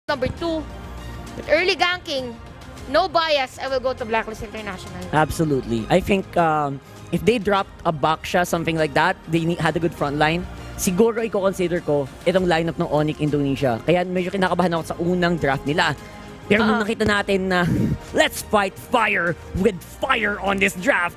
number 2. With early ganking, no bias, I will go to Blacklist International. Absolutely. I think if they dropped a Baksha, something like that, had a good front line, siguro i-consider ko itong lineup ng Onyx Indonesia. Kaya medyo kinakabahan ako sa unang draft nila. Pero nung nakita natin na let's fight fire with fire on this draft,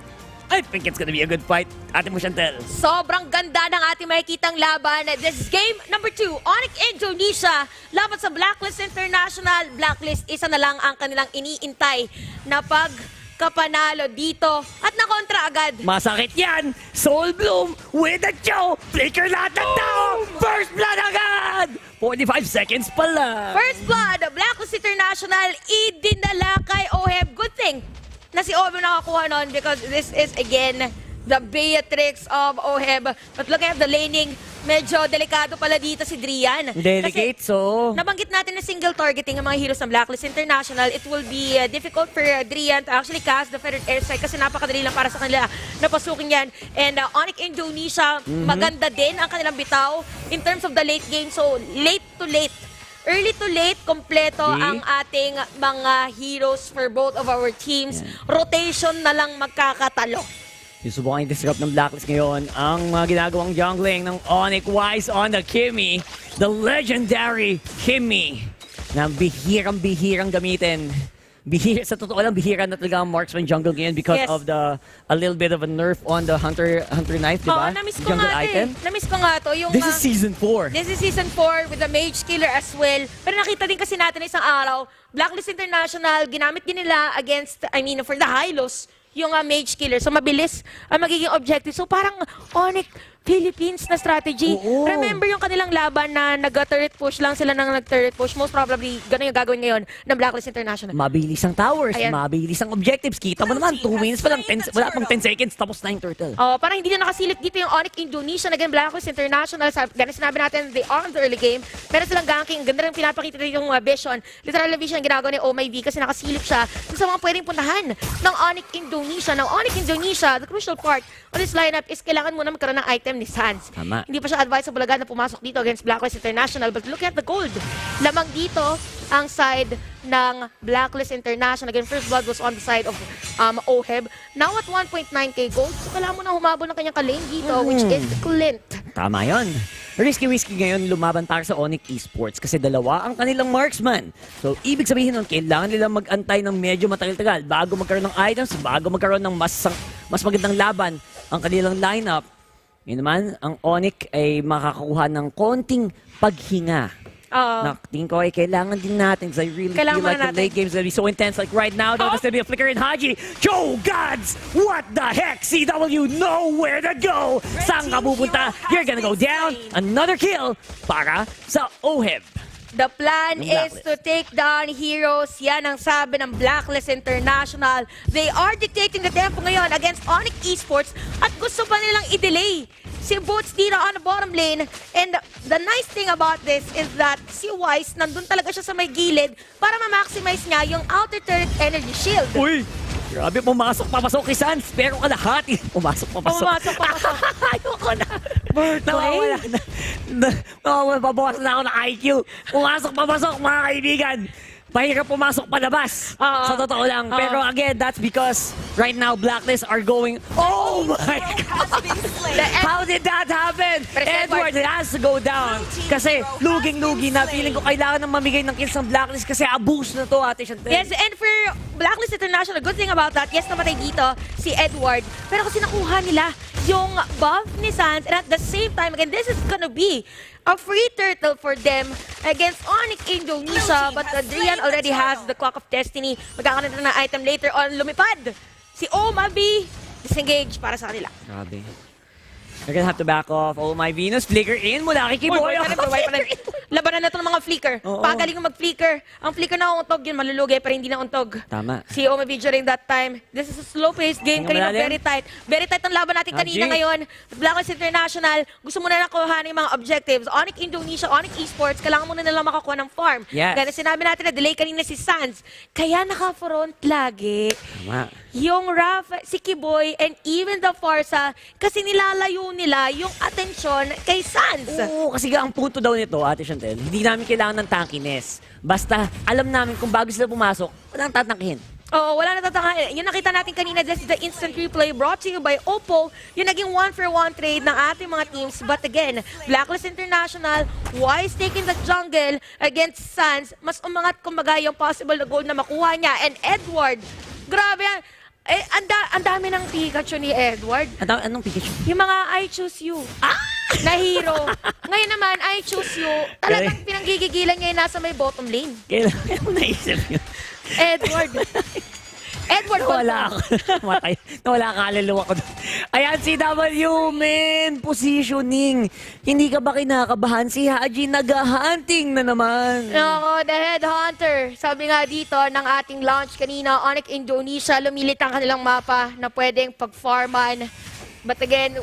I think it's gonna be a good fight. Ate mo, Chantel. Sobrang ganda ng ating makikitang laban. This is game number 2, Onyx Indonesia laban sa Blacklist International. Blacklist, isa na lang ang kanilang iniintay na pagkapanalo dito at nakontra agad. Masakit yan! Soul Bloom with a chow! Flicker lahat ng tao! First blood agad! 45 seconds pala! First blood, Blacklist International, idinala kay Oheb. Good thing na si Oheb nakakuha nun because this is again the Beatrix of Oheb. But looking at the laning, medyo delikado pala dito si Drian. Delicate, so... Nabanggit natin na single targeting ang mga heroes ng Blacklist International. It will be difficult for Drian to actually cast the Feathered Airstrike kasi napakadali lang para sa kanila na pasukin yan. And Onyx Indonesia, maganda din ang kanilang bitaw in terms of the late game. So, late to late. Early to late, kompleto ang ating mga heroes for both of our teams. Rotation na lang magkakatalo. Susubukan i-disrupt ng Blacklist ngayon ang mga ginagawang jungling ng Onyx Wise on the Kimmy. The legendary Kimmy na bihirang gamitin. Sa totoo lang, bihira na talaga ang marksman jungle ngayon because of a little bit of a nerf on the Hunter Knife, di ba? Oo, namiss ko Jungle nga item. Namiss ko nga to. Yung, This is Season 4. This is Season 4 with the Mage Killer as well. Pero nakita din kasi natin isang araw, Blacklist International, ginamit din nila for the Hylos, yung Mage Killer. So mabilis ang magiging objective. So parang Onyx Philippines na strategy. Oo. Remember yung kanilang laban na nag-turret push lang sila ng nag-turret push. Most probably, ganun yung gagawin ngayon ng Blacklist International. Mabilis ang towers, Ayan. mabilis ang objectives. Kita mo naman, 2 minutes pa lang, wala pang 10 seconds, tapos na yung turtle. Parang hindi na nakasilip dito yung Onyx Indonesia. Again, Blacklist International. Ganun sinabi natin, they are on the early game. Pero silang ganking. Ganda rin pinapakita dito yung vision. Literal vision ang ginagawa ni Oh My V kasi nakasilip siya sa mga pwedeng puntahan ng Onyx Indonesia. Ng Onyx Indonesia, the crucial part on this lineup is kailangan muna magkaroon ng item ni Sans. Tama. Hindi pa siya advisable agad na pumasok dito against Blacklist International. But look at the gold. Lamang dito ang side ng Blacklist International. Again, first blood was on the side of Oheb. Now at 1.9k gold. So kailangan mo na humabol ng kanyang kalane dito, which is Clint. Tama yun. Risky ngayon lumaban para sa Onyx Esports kasi dalawa ang kanilang marksman. So, ibig sabihin nun, kailangan nilang mag-antay ng medyo matagal-tagal bago magkaroon ng items, bago magkaroon ng mas magandang laban ang kanilang lineup. Yun naman, ang Onyx ay makakakuha ng konting paghinga. Tingin ko ay kailangan din natin because I really feel like the late games will be so intense. Like right now, there's going to be a flicker in Haji. Joe Gods! What the heck? CW know where to go! Saan ka pupunta? You're gonna go down. Another kill para sa Oheb. The plan is to take down heroes. Yan ang sabi ng Blacklist International. They are dictating the tempo ngayon against Onyx Esports at gusto pa nilang i-delay si Boots dito on the bottom lane. And the nice thing about this is that si Wise, nandun talaga siya sa may gilid para ma-maximize niya yung outer turret energy shield. Uy! Grabe, papasok kay Sans, pero kalahati. Pumasok. Ayoko na. Nawawala na. Babawasan na ako ng IQ. Pumasok, mga kaibigan. Mahirap pumasok palabas. Sa totoo lang. Pero again, that's because right now, Blacklist are going... Oh my God! How did that happen? Edward has to go down. Kasi luging-lugi na. Feeling ko kailangan ng mamigay ng kills ng Blacklist kasi abuse na to, Ate Chantel. Yes, and for Blacklist International, good thing about that, yes, namatay dito si Edward. Pero kasi nakuha nila yung buff ni Sans, and at the same time, again, this is gonna be a free turtle for them against Onyx Indonesia. But Adrian already has the Clock of Destiny. Magkakaroon na ng item later on. Lumipad si Omabi. Disengage para sa kanila. Grabe. They're gonna have to back off. Oh my Venus, flicker in mula kay Kiboy. Labanan na ito ng mga flicker. Pagaling ng mag-flicker. Ang flicker na untog yun, malulugi, pero hindi na untog. Tama. Si Omabi during that time. This is a slow-paced game. Kanina very tight. Very tight ang laban natin kanina ngayon. Blacklist International, gusto mo na nakuha ng mga objectives. Onyx Indonesia, Onyx Esports, kailangan mo na nilang makakuha ng farm. Yes. Gana sinabi natin na delay kanina si Sans. Kaya naka-front lagi. Tama. yung Raf, si Kiboy, and even the Forza, kasi nilalayo nila yung atensyon kay Sans. Oo, kasi ang punto daw nito, Ate Chantel, hindi namin kailangan ng tankiness. Basta alam namin kung bago sila pumasok, walang tatangkihin. Oo, wala na tatanga. Yung nakita natin kanina, this is the instant replay brought to you by Oppo. Yung naging 1-for-1 trade ng ating mga teams. But again, Blacklist International, Wise taking the jungle against Sans. Mas umangat kumbaga yung possible na goal na makuha niya. And Edward, grabe yan. Eh, ang dami ng Pikachu ni Edward. Anong Pikachu? Yung mga I choose you. Na hero. Ngayon naman, I choose you. Talagang pinanggigigilan niya yung nasa may bottom lane. Kailangan mo naisip yun. Edward. Edward Nawala ako. Matay. Nawala ka, kaluluwa ko. Ayan, si W, men. Positioning. Hindi ka ba kinakabahan? Si Haji nag-hunting na naman. Nako, the headhunter. Sabi nga dito ng ating launch kanina, Onyx Indonesia, lumilit ang kanilang mapa na pwedeng pag-farman. But again,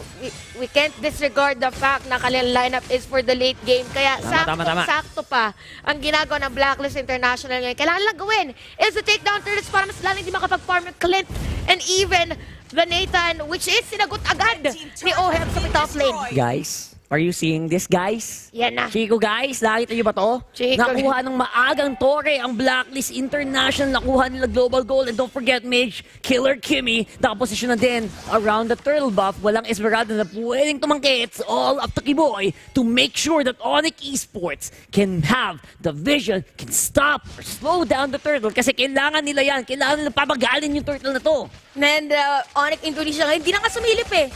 we can't disregard the fact na kanilang lineup is for the late game. Kaya Tama. sakto pa ang ginagawa ng Blacklist International ngayon. Kailangan lang gawin is to take down turrets para mas lalo hindi makapag-farm yung Clint and even the Nathan, which is sinagot agad ni Oheb sa top lane. Guys, are you seeing this, guys? Yan na. Chico, guys, nakita niyo ba to? Chico. Nakuha ng maagang tore ang Blacklist International. Nakuha nila global goal. And don't forget, Mage, Killer Kimmy, nakaposisyon na din around the turtle buff. Walang Esmeralda na pwedeng tumangki. It's all up to Kiboy to make sure that Onyx Esports can have the vision, can stop or slow down the turtle. Kasi kailangan nila yan. Kailangan nila pabagalin yung turtle na to. And Onyx Indonesia ngayon, hindi na nga sumilip eh.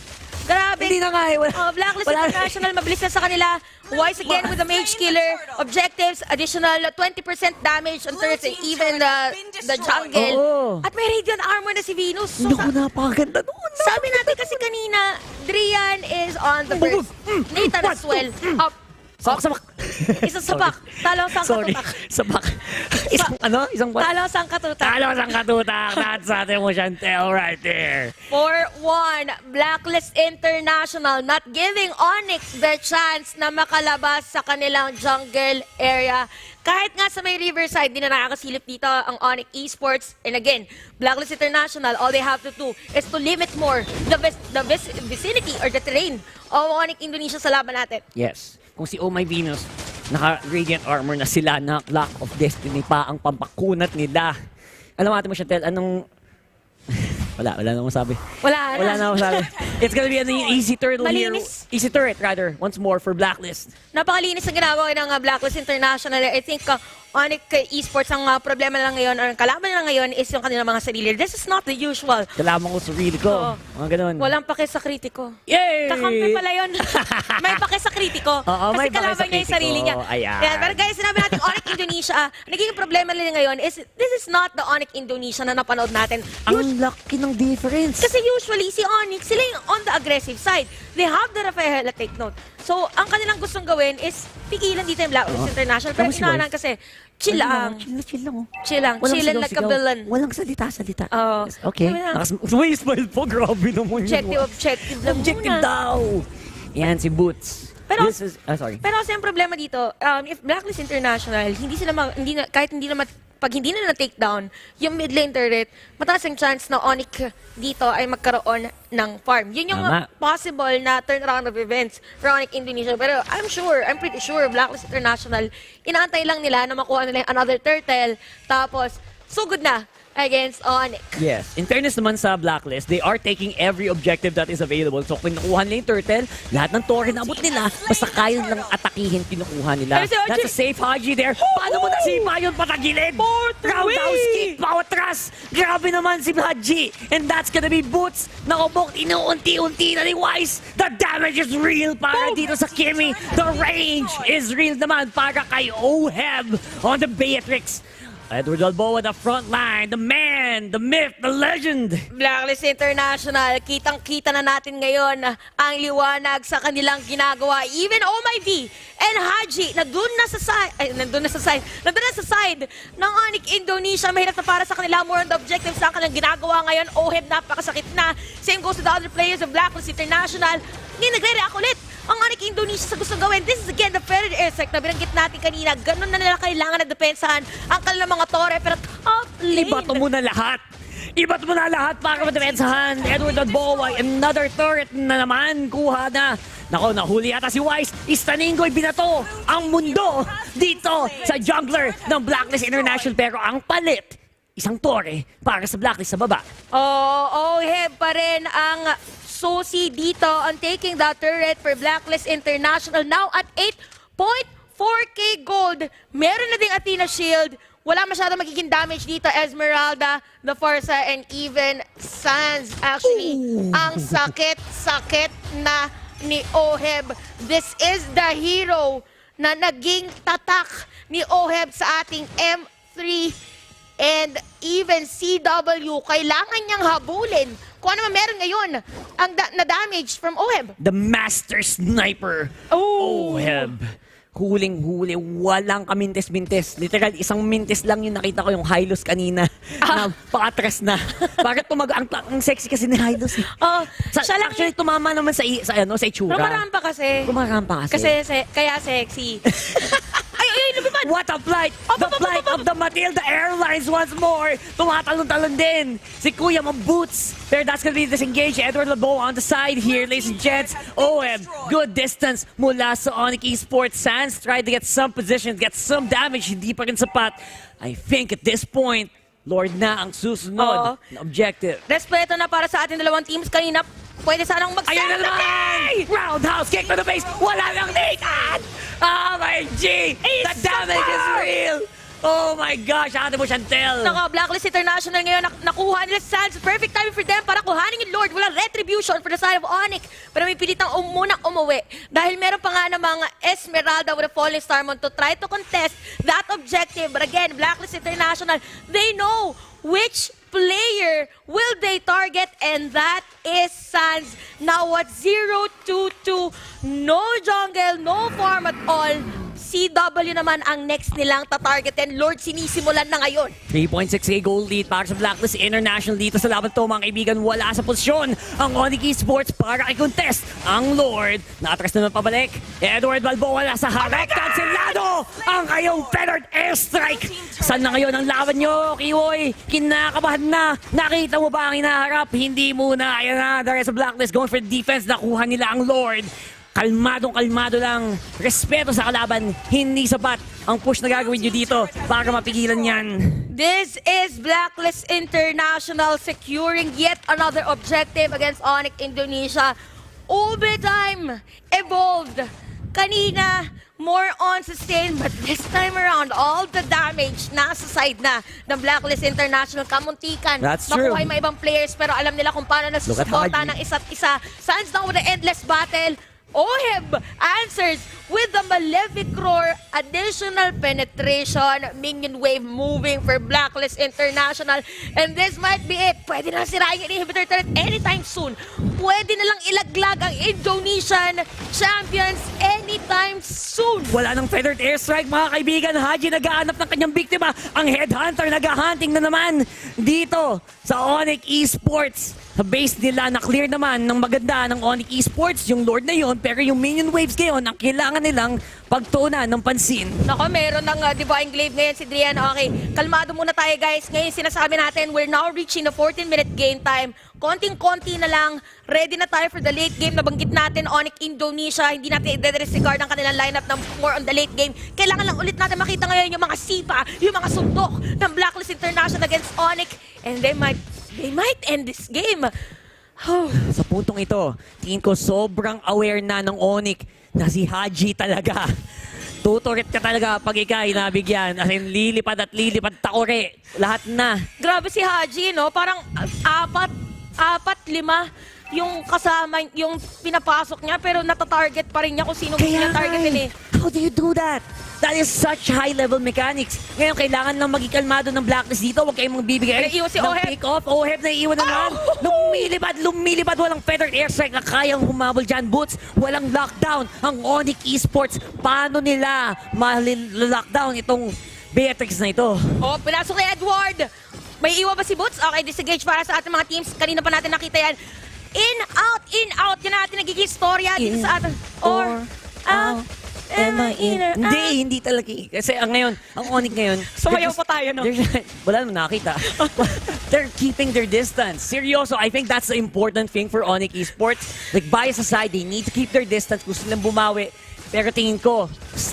Grabe. Hindi na nga eh. Blacklist International, mabilis na sa kanila. Wise again with the Mage Killer. Objectives, additional 20% damage on turrets and even the jungle. Oo. At may Radiant Armor na si Venus. So, Naku, napakaganda doon. sabi natin kasi kanina, Drian is on the first. Nathan as well. Up. Sabak. Isang sabak. Talong sang Sorry. katutak. Sabak. Isang ano? Isang what? Talong sang katutak. Talos ang katutak. That's atin mo, Chantel, right there. 4-1, Blacklist International not giving Onyx the chance na makalabas sa kanilang jungle area. Kahit nga sa may Riverside, di na nakakasilip dito ang Onyx Esports. And again, Blacklist International, all they have to do is to limit more the vicinity or the terrain of Onyx Indonesia sa laban natin. Yes. Kung si Oh My Venus, naka-radiant armor na sila, na Clock of Destiny pa ang pampakunat nila. Alam natin mo, Chantel, anong... wala na akong sabi. Wala na akong sabi. It's gonna be an easy turtle Malinis. here. Easy turret, rather. Once more for Blacklist. Napakalinis ang ginagawa ng Blacklist International. I think Onyx Esports ang problema lang ngayon or ang kalaban lang ngayon is yung kanilang mga sarili. This is not the usual. Kalaman ko sarili ko. Oo. Mga ganun. Walang pake sa kritiko. Yay! Kakampi pala yun. May pake sa kritiko. Oo, Kasi may pake kalaban sa niya yung kritiko. sarili niya. Ayan. Pero guys, sinabi natin Onyx Indonesia, naging problema nila ngayon is this is not the Onyx Indonesia na napanood natin. Ang laki ng difference. Kasi usually, si Onyx, sila yung on the aggressive side. They have the Rafaela take note. So, ang kanilang gustong gawin is pigilan dito yung Blacklist International. Pero Tapos si inahanan Wise. kasi, chill lang. Chill lang, oh. Chill lang. Walang Chill lang sigaw-sigaw. nagkabilan. Walang salita. Oo. Yes, okay. Sabi na. May smile po. Grabe naman yun. Objective lang Objective muna. daw. Yan, si Boots. Pero- This is... sorry. Pero kasi ang problema dito, if Blacklist International, kahit hindi na pag hindi na na-take down yung mid lane turret, mataas ang chance na Onyx dito ay magkaroon ng farm. Yun yung Tama. possible na turnaround of events for Onyx Indonesia. Pero I'm pretty sure, Blacklist International, inaantay lang nila na makuha nila yung another turtle, tapos sugod na against Onyx. Yes. In fairness naman sa Blacklist, they are taking every objective that is available. So, kung nakuha nila yung turtle, lahat ng torre na abot nila, basta kaya lang atakihin, kinukuha nila. Pero si Haji- That's a safe Haji there. Paano mo nasipa yun patagilid? Roundhouse kick, pawatras. Grabe naman si Haji. And that's gonna be Boots. Nakabok, inuunti-unti na ni Wise. The damage is real para dito sa Kimmy. The range is real naman para kay Oheb on the Beatrix. Edward Balboa, the front line, the man, the myth, the legend. Blacklist International, kitang-kita na natin ngayon ang liwanag sa kanilang ginagawa. Even Oh My V and Haji, nandun na sa side ng Onyx Indonesia. Mahirap na para sa kanila, more on the objectives sa kanilang ginagawa ngayon. Oheb, napakasakit na. Same goes to the other players of Blacklist International. Ngayon, nagre-react ulit ang Onyx Indonesia sa gustong gawin. This is again the Predator Airstrike na binanggit natin kanina. Ganun na nila kailangan na depensahan ang kanilang mga tore. Pero top lane. Ibato mo na lahat. Iba't mo na lahat para madepensahan. Edward Balboa, another turret na naman. Kuha na. Nako, nahuli yata si Wise. Istaninggo'y binato ang mundo dito sa jungler ng Blacklist International. Pero ang palit, isang torre para sa Blacklist sa baba. OHEB pa rin ang susi dito on taking the turret for Blacklist International. Now at 8.4k gold. Meron na ding Athena Shield. Wala masyadong magiging damage dito. Esmeralda, the Forza, and even Sans. Actually, ang sakit-sakit na ni OHEB. This is the hero na naging tatak ni OHEB sa ating M3 and even CW. Kailangan niyang habulin kung ano man meron ngayon ang na damage from OHEB. The Master Sniper. OHEB. Huling-huli, walang kamintes-mintes. Literal, isang mintes lang yung nakita ko yung Hylos kanina. Na pakatras na. Bakit ang sexy kasi ni Hylos. Siya lang Actually, tumama naman sa itsura. Rumarampa kasi. Rumarampa kasi. Kaya sexy. ay, lumipad! What a flight! The flight of the Matilda Airlines once more! Tumatalon-talon din si Kuya Maboots. Pero that's gonna be disengaged. Edward Balboa on the side here, ladies and gents. OHEB, good distance mula sa Onyx Esports. Sans tried to get some position, get some damage. Hindi pa rin sapat. I think at this point, Lord na ang susunod na objective. Respeto na para sa ating dalawang teams. Kanina, pwede sanang Ayan na naman! Roundhouse kick to the base! Wala lang Nathan! Oh my G! The damage is real! Oh my gosh! Ate mo, Chantel! Naka, Blacklist International ngayon, nakuha nila Sans. Perfect timing for them para kuhanin yung Lord. Walang retribution for the side of Onyx. Pero may pilitang munang umuwi. Dahil meron pa nga namang Esmeralda with a Falling Starmon to try to contest that objective. But again, Blacklist International, they know which player will they target, and that is Sans. Now at 0-2-2, no jungle, no farm at all. CW naman ang next nilang tatargetin. Lord, sinisimulan na ngayon. 3.6k gold lead para sa Blacklist International dito sa laban to, mga kaibigan. Wala sa posisyon ang Onyx Esports para i-contest ang Lord. Nakatras naman pabalik. Edward Balboa na sa harap. Kansilado ang kayong feathered airstrike. Saan na ngayon ang laban nyo, Kiwoy? Kinakabahan na. Nakita mo ba ang hinaharap? Hindi muna. Ayan na, the rest of Blacklist going for defense. Nakuha nila ang Lord. Kalmadong-kalmado lang. Respeto sa kalaban. Hindi sapat ang push na gagawin nyo dito para mapigilan yan. This is Blacklist International securing yet another objective against Onyx Indonesia. Overtime evolved. Kanina, more on sustain, but this time around, all the damage nasa side na ng Blacklist International. Kamuntikan. That's true. Makuha yung mga ibang players, pero alam nila kung paano nasusuporta ng isa't isa. Sans now with the endless battle. OHEB answers with the Malefic Roar, additional penetration, minion wave moving for Blacklist International. And this might be it. Pwede na sirain yung inhibitor turret anytime soon. Pwede na lang ilaglag ang Indonesian champions anytime soon. Wala nang feathered airstrike, mga kaibigan. Haji nagaanap ng kanyang biktima. Ang headhunter nag-hunting na naman dito sa Onyx Esports. Sa base nila, na-clear naman ng maganda ng Onyx Esports yung Lord na yon, pero yung minion waves ngayon, ang kailangan nilang pagtuunan ng pansin. Nako, meron ng Divine Glaive ngayon si Drian. Okay, kalmado muna tayo guys. Ngayon sinasabi natin, we're now reaching the 14-minute game time. Konting-konti na lang. Ready na tayo for the late game. Nabanggit natin, Onyx Indonesia. Hindi natin i-disregard ang kanilang lineup ng more on the late game. Kailangan lang ulit natin makita ngayon yung mga sipa, yung mga sundok ng Blacklist International against Onyx. And they might end this game. Sa puntong ito, tingin ko sobrang aware na ng Onyx na si Haji talaga. Tuturit ka talaga pag ikay nabigyan. As in, lilipad at lilipad, takore. Lahat na. Grabe si Haji, no? Parang apat, lima yung kasama, yung pinapasok niya, pero natatarget pa rin niya kung sino gusto niya targetin eh. How do you do that? That is such high-level mechanics. Ngayon, kailangan lang maging kalmado ng Blacklist dito. Huwag kayong magbibigay Naiiwan si ng OHEB. pick-off. OHEB na iiwan na naman. Lumilipad. Walang feathered airstrike na kayang humabol dyan. Boots, walang lockdown. Ang Onyx Esports, paano nila ma-lockdown itong Beatrix na ito? Oh, pinasok ni Edward. May iwan ba si Boots? Okay, disengage para sa ating mga teams. Kanina pa natin nakita yan. In, out. Yan natin nagiging storya dito sa atin. Or out. Am I in her Hindi talaga eh. Kasi ngayon, ang Onyx ngayon... Sumayaw pa tayo, no? Wala naman nakakita. They're keeping their distance. Seryoso, I think that's the important thing for Onyx Esports. Like, bias aside, they need to keep their distance. Gusto nilang bumawi. Pero tingin ko,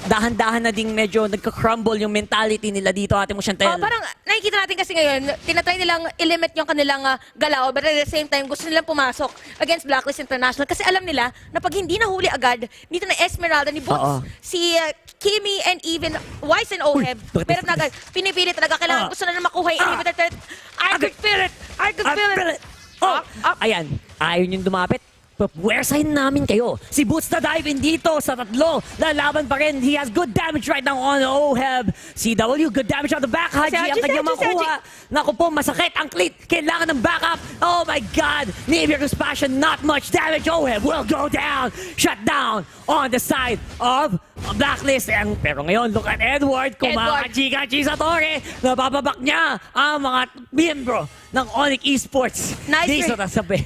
dahan-dahan na ding medyo nagka-crumble yung mentality nila dito, Ate mo Chantel. Parang nakikita natin kasi ngayon, tinatry nilang i-limit yung kanilang galaw, but at the same time, gusto nilang pumasok against Blacklist International kasi alam nila na pag hindi nahuli agad, dito na Esmeralda, ni Boots, si Kimi and even Wise and Oheb, bakit- pero na agad, pinipili talaga, kailangan gusto na makuha yung inhibitor threat. I could feel it! I could feel it! Oh, ayan. Ayaw niyong dumapit. Puwersahin namin kayo. Si Boots na dive in dito sa tatlo. Lalaban pa rin. He has good damage right now on Oheb. CW, good damage on the back. Haji, ang kanyang makuha. Naku po, masakit ang cleat. Kailangan ng backup. Oh my God. Nibirus Passion, not much damage. Oheb will go down. Shut down on the side of Blacklist. Pero ngayon, look at Edward. Kumakachi-kachi sa Torre. Napapabak niya ang mga miyembro ng Onyx Esports. Nice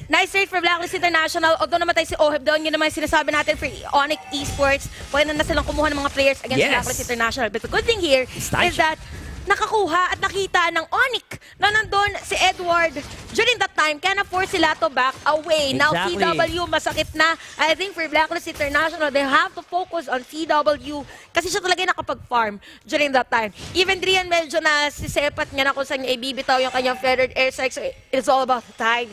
Nice trade for Blacklist International. Although namatay si Oheb doon, yun naman yung sinasabi natin for Onyx Esports. Pwede na silang kumuha ng mga players against Blacklist International. But the good thing here is that nakakuha at nakita ng Onyx na nandun si Edward. During that time, kaya na-force sila to back away. Now, CW, masakit na. I think for Blacklist International, they have to focus on CW kasi siya talaga yung nakapag-farm during that time. Even Drian, medyo na sisepat niya na kung saan niya ibibitaw yung kanyang feathered air strike. So it's all about time.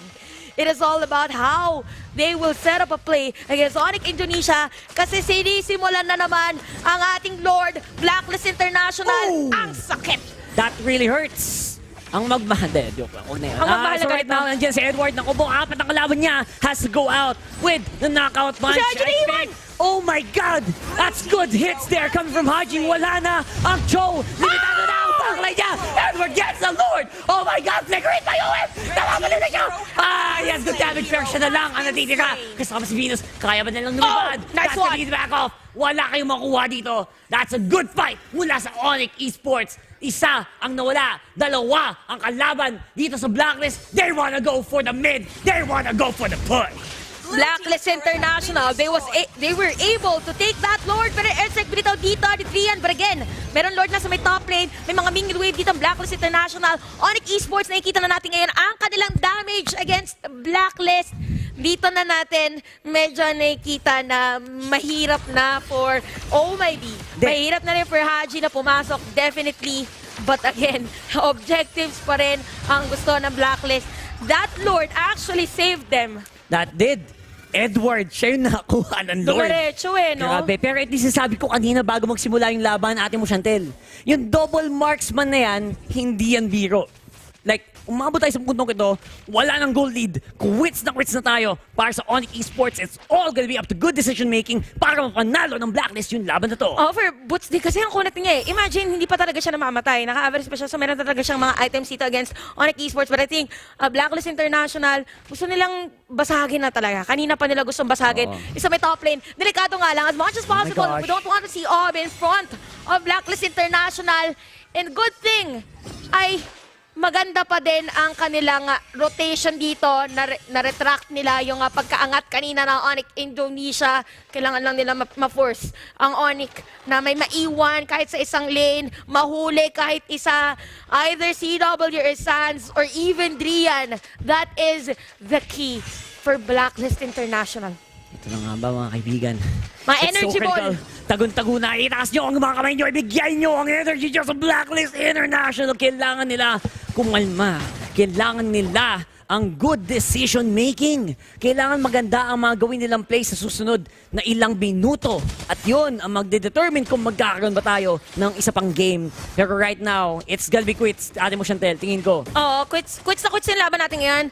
It is all about how they will set up a play against Onyx Indonesia kasi sinisimulan na naman ang ating Lord Blacklist International. Ang sakit! That really hurts. Ang magmahal. Joke lang. Huwag na yun. Ang magmahal So right now, nandiyan si Edward. Naku po, apat ang kalaban niya. Has to go out with the knockout punch. Haji, Oh my God! That's good hits there coming from Haji. Wala na ang Joe. Limitado na ang panglay niya. Edward gets the Lord. Oh my God! Flickering by OM! Nakabalita siya! Yes, good damage. Pero siya na lang ang natitira. Kasama si Venus. Kaya ba nilang lumipad? Nice one! That's the back off. Wala kayong makuha dito. That's a good fight mula sa Onyx Esports. Isa ang nawala. Dalawa ang kalaban dito sa Blacklist. They wanna go for the mid. They wanna go for the push. Blacklist International, they were able to take that Lord, pero airstrike binitaw dito ni Trian. But again, meron Lord na sa may top lane, may mga minion wave dito ang Blacklist International. Onyx Esports, nakikita na natin ngayon ang kanilang damage against Blacklist. Dito na natin, medyo nakikita na mahirap na for OMIB. Mahirap na rin for Haji na pumasok, definitely. But again, objectives pa rin ang gusto ng Blacklist. That Lord actually saved them. That did. Edward, siya yung nakakuha ng Lord. Dumiretso no? Grabe. Pero at least sabi ko kanina bago magsimula yung laban, Ate mo Chantel, yung double marksman na yan, hindi yan biro. Like, umabot tayo sa puntong ito, wala nang goal lead, quits na tayo para sa Onyx Esports. It's all gonna be up to good decision making para mapanalo ng Blacklist yung laban na to. For Boots di kasi ang kunat niya eh. Imagine, hindi pa talaga siya namamatay. Naka-average pa siya, so meron talaga siyang mga items dito against Onyx Esports. But I think, Blacklist International, gusto nilang basagin na talaga. Kanina pa nila gustong basagin. Isa may top lane. Delikado nga lang, as much as possible, we don't want to see Ob in front of Blacklist International. And good thing, ay maganda pa din ang kanilang rotation dito. Na-retract nila yung pagkaangat kanina ng Onyx Indonesia. Kailangan lang nila ma-force ang Onyx na may maiwan kahit sa isang lane, mahuli kahit isa, either CW or Sans or even Drian. That is the key for Blacklist International. Ito na nga ba mga kaibigan? Mga It's energy so ball. Tagun-tago na. Itaas nyo ang mga kamay nyo. Ibigay nyo ang energy nyo sa Blacklist International. Kailangan nila kumalma. Kailangan nila ang good decision making. Kailangan maganda ang mga gawin nilang play sa susunod na ilang minuto. At yun ang magdedetermine kung magkakaroon ba tayo ng isa pang game. Pero right now, it's gonna be quits. Ate mo Chantel, tingin ko. Quits na quits yung laban natin ngayon.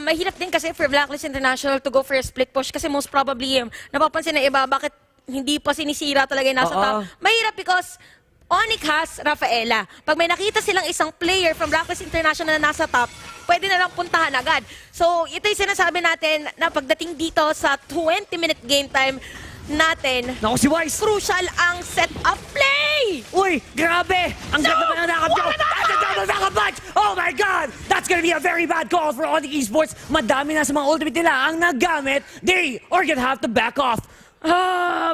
Mahirap din kasi for Blacklist International to go for a split push kasi most probably, napapansin na iba, bakit hindi pa sinisira talaga yung nasa top. Mahirap because Onyx has Rafaela. Pag may nakita silang isang player from Blacklist International na nasa top, pwede na lang puntahan agad. So, ito yung sinasabi natin na pagdating dito sa 20-minute game time natin, Naku si Wise! crucial ang set-up play! Uy, grabe! Ang ganda pa ng nakap nyo! That's a double knockup punch! Oh my God! That's gonna be a very bad call for Onyx Esports. Madami na sa mga ultimate nila ang nagamit. They are gonna have to back off.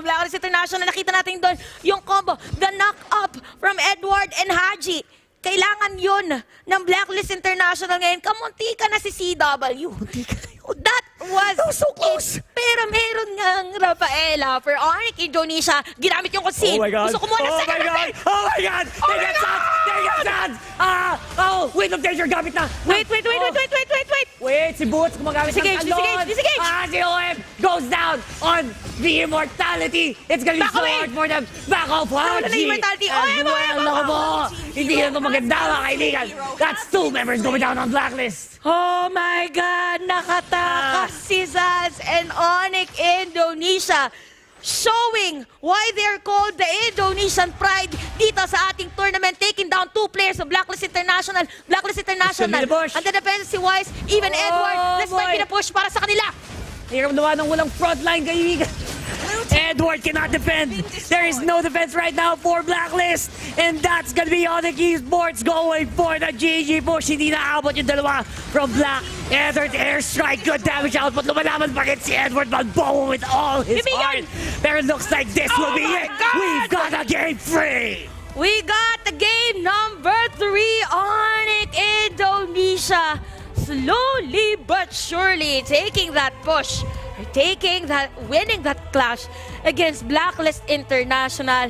Blacklist International, nakita natin doon yung combo, the knock-up from Edward and Haji. Kailangan yun ng Blacklist International ngayon. Kamunti ka na si CW. That was so close. it. Pero meron ngang Rafaela for Onyx Indonesia. Ginamit yung conceal. Gusto ko muna sa God! Oh my God! They get shots! They get shots! Wait, of danger, gamit na! Wait. Wait, si Boots gumagamit Disengage, ng talon! disengage! Si OM goes down on the immortality! It's gonna be Back so away! hard for them! Back off, Nawala na Haji! immortality. As OM! well, loko mo! Hindi na ito maganda, mga kaibigan! That's 2 members going down on blacklist! Oh my God! Nakatakas si Zaz and Onyx Indonesia. Showing why they're called the Indonesian Pride dito sa ating tournament, taking down 2 players of Blacklist International. Blacklist International. Pinapush. And the defense si Wise, even Oh, Edward. Let's boy. find pinapush para sa kanila. Hirap naman ng walang frontline, kaibigan. Edward cannot defend. There is no defense right now for Blacklist. And that's gonna be Onyx Esports going for the GG push. Hindi naabot yung dalawa from Black. Edward airstrike, good damage output. Lumalaman pa rin si Edward Balboa with all his Give me heart. yan. Pero it looks like this will be my it. God. We've got a game free. We got the game number 3, Onyx Indonesia. Slowly but surely taking that push, winning that clash against Blacklist International.